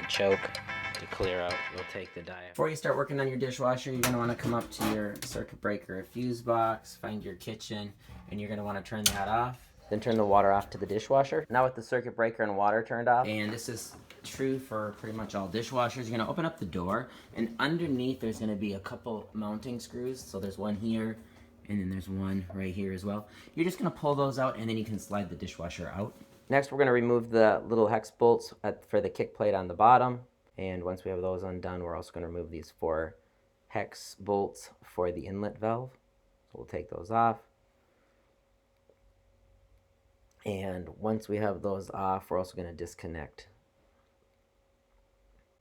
choke to clear out. We'll take the diaphragm. Before you start working on your dishwasher, you're going to want to come up to your circuit breaker or fuse box, find your kitchen, and you're going to want to turn that off. Then turn the water off to the dishwasher. Now with the circuit breaker and water turned off, and this is true for pretty much all dishwashers, you're going to open up the door, and underneath there's going to be a couple mounting screws. So there's one here, and then there's one right here as well. You're just going to pull those out, and then you can slide the dishwasher out. Next, we're going to remove the little hex bolts for the kick plate on the bottom. And once we have those undone, we're also going to remove these 4 hex bolts for the inlet valve. So we'll take those off. And once we have those off, we're also going to disconnect.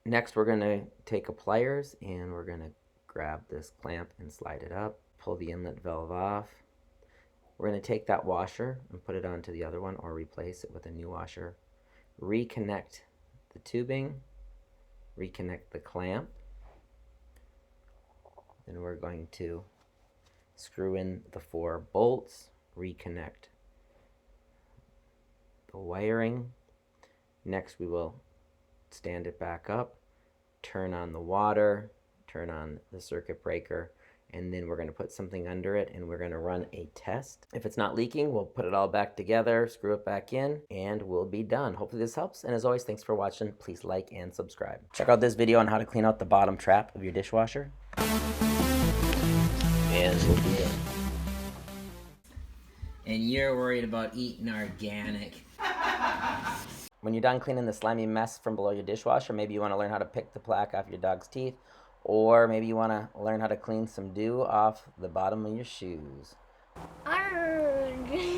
Next, we're going to take a pliers and we're going to grab this clamp and slide it up. Pull the inlet valve off. We're going to take that washer and put it onto the other one or replace it with a new washer. Reconnect the tubing. Reconnect the clamp. Then we're going to screw in the 4 bolts. Reconnect the wiring. Next, we will stand it back up, turn on the water, turn on the circuit breaker, and then we're going to put something under it and we're going to run a test. If it's not leaking, we'll put it all back together, screw it back in, and we'll be done. Hopefully this helps, and as always, thanks for watching. Please like and subscribe. Check out this video on how to clean out the bottom trap of your dishwasher, and we'll be done. And you're worried about eating organic. When you're done cleaning the slimy mess from below your dishwasher, maybe you want to learn how to pick the plaque off your dog's teeth, or maybe you want to learn how to clean some dew off the bottom of your shoes. Arrgh.